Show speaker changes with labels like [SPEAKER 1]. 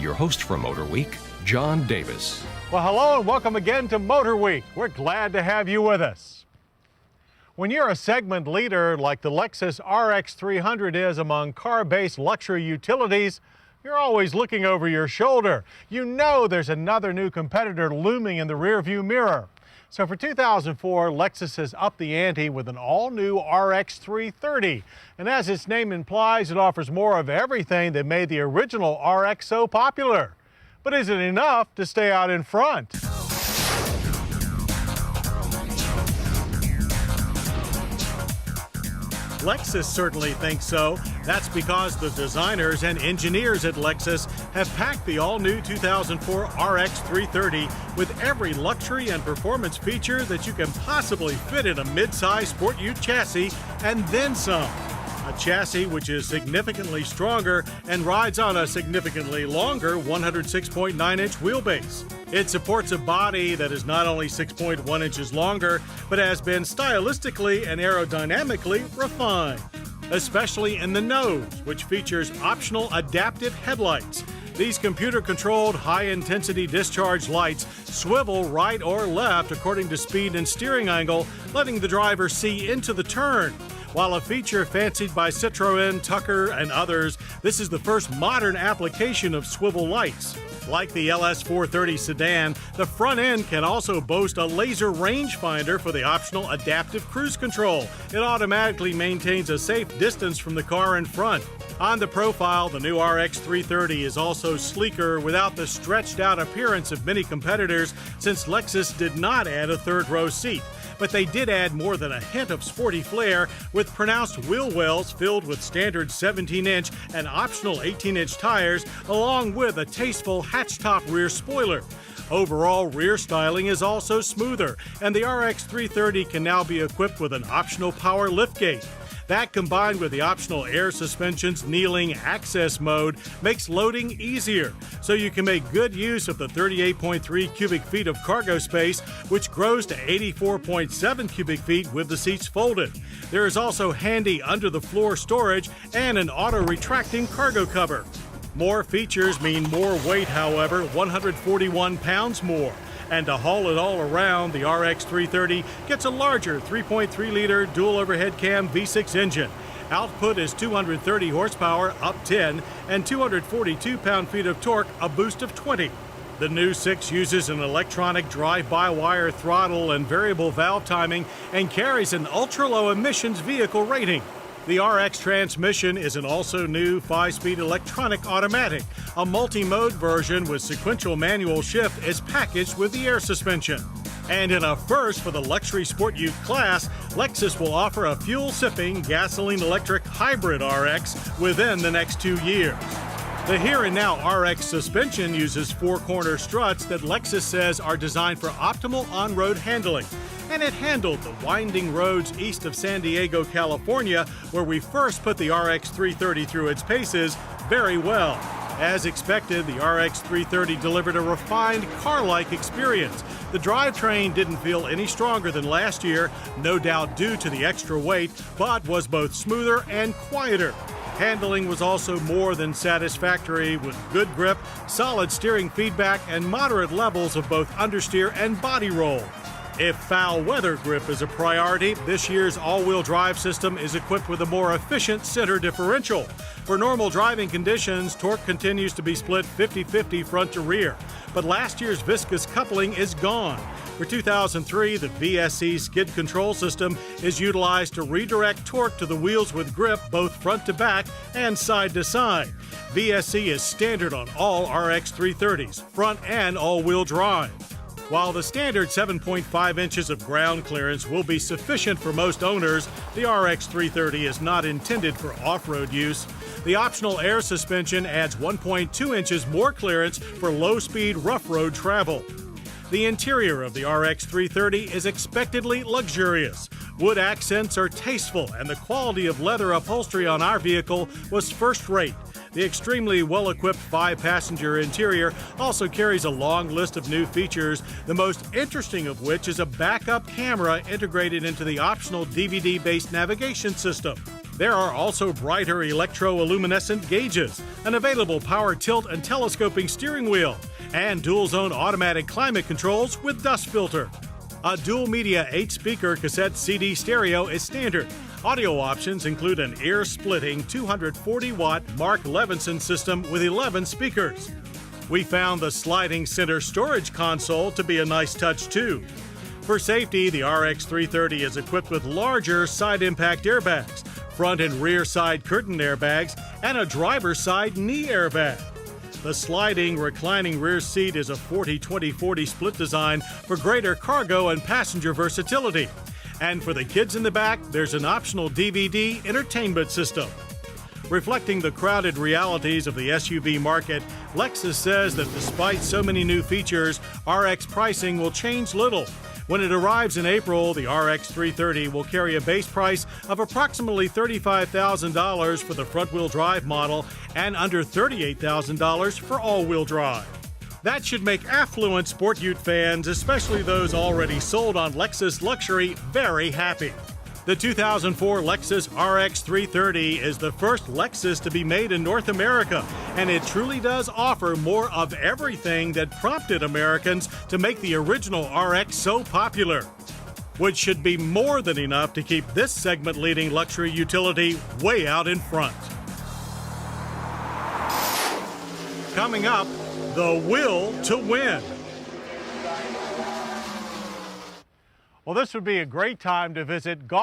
[SPEAKER 1] your host for Motorweek, John Davis.
[SPEAKER 2] Well, hello and welcome again to Motorweek. We're glad to have you with us. When you're a segment leader like the Lexus RX330 is among car-based luxury utilities, you're always looking over your shoulder. You know there's another new competitor looming in the rearview mirror. So for 2004, Lexus has upped the ante with an all-new RX330. And as its name implies, it offers more of everything that made the original RX so popular. But is it enough to stay out in front? Lexus certainly thinks so. That's because the designers and engineers at Lexus have packed the all-new 2004 RX330 with every luxury and performance feature that you can possibly fit in a mid-size sport ute chassis, and then some. A chassis which is significantly stronger and rides on a significantly longer 106.9-inch wheelbase. It supports a body that is not only 6.1 inches longer, but has been stylistically and aerodynamically refined, especially in the nose, which features optional adaptive headlights. These computer-controlled, high-intensity discharge lights swivel right or left according to speed and steering angle, letting the driver see into the turn. While a feature fancied by Citroën, Tucker, and others, this is the first modern application of swivel lights. Like the LS430 sedan, the front end can also boast a laser rangefinder for the optional adaptive cruise control. It automatically maintains a safe distance from the car in front. On the profile, the new RX330 is also sleeker without the stretched-out appearance of many competitors, since Lexus did not add a third-row seat. But they did add more than a hint of sporty flair with pronounced wheel wells filled with standard 17-inch and optional 18-inch tires, along with a tasteful hatch-top rear spoiler. Overall, rear styling is also smoother, and the RX330 can now be equipped with an optional power liftgate. That, combined with the optional air suspension's kneeling access mode, makes loading easier, so you can make good use of the 38.3 cubic feet of cargo space, which grows to 84.7 cubic feet with the seats folded. There is also handy under-the-floor storage and an auto-retracting cargo cover. More features mean more weight, however, 141 pounds more. And to haul it all around, the RX330 gets a larger 3.3-liter dual overhead cam V6 engine. Output is 230 horsepower, up 10, and 242 pound-feet of torque, a boost of 20. The new 6 uses an electronic drive-by-wire throttle and variable valve timing and carries an ultra-low emissions vehicle rating. The RX transmission is an also new 5-speed electronic automatic. A multi-mode version with sequential manual shift is packaged with the air suspension. And in a first for the luxury sport ute class, Lexus will offer a fuel-sipping gasoline-electric hybrid RX within the next 2 years. The Here and Now RX suspension uses 4-corner struts that Lexus says are designed for optimal on-road handling. And it handled the winding roads east of San Diego, California, where we first put the RX330 through its paces, very well. As expected, the RX330 delivered a refined car-like experience. The drivetrain didn't feel any stronger than last year, no doubt due to the extra weight, but was both smoother and quieter. Handling was also more than satisfactory, with good grip, solid steering feedback, and moderate levels of both understeer and body roll. If foul weather grip is a priority, this year's all-wheel drive system is equipped with a more efficient center differential. For normal driving conditions, torque continues to be split 50-50 front to rear, but last year's viscous coupling is gone. For 2003, the VSC skid control system is utilized to redirect torque to the wheels with grip both front to back and side to side. VSC is standard on all RX330s, front and all-wheel drive. While the standard 7.5 inches of ground clearance will be sufficient for most owners, the RX330 is not intended for off-road use. The optional air suspension adds 1.2 inches more clearance for low-speed rough road travel. The interior of the RX330 is expectedly luxurious. Wood accents are tasteful, and the quality of leather upholstery on our vehicle was first-rate. The extremely well-equipped 5-passenger interior also carries a long list of new features, the most interesting of which is a backup camera integrated into the optional DVD-based navigation system. There are also brighter electroluminescent gauges, an available power tilt and telescoping steering wheel, and dual-zone automatic climate controls with dust filter. A dual-media 8-speaker cassette CD stereo is standard. Audio options include an ear-splitting 240-watt Mark Levinson system with 11 speakers. We found the sliding center storage console to be a nice touch too. For safety, the RX330 is equipped with larger side impact airbags, front and rear side curtain airbags, and a driver's side knee airbag. The sliding, reclining rear seat is a 40-20-40 split design for greater cargo and passenger versatility. And for the kids in the back, there's an optional DVD entertainment system. Reflecting the crowded realities of the SUV market, Lexus says that despite so many new features, RX pricing will change little. When it arrives in April, the RX330 will carry a base price of approximately $35,000 for the front-wheel drive model and under $38,000 for all-wheel drive. That should make affluent Sport Ute fans, especially those already sold on Lexus Luxury, very happy. The 2004 Lexus RX330 is the first Lexus to be made in North America, and it truly does offer more of everything that prompted Americans to make the original RX so popular, which should be more than enough to keep this segment-leading luxury utility way out in front. Coming up, the will to win. Well, this would be a great time to visit golf.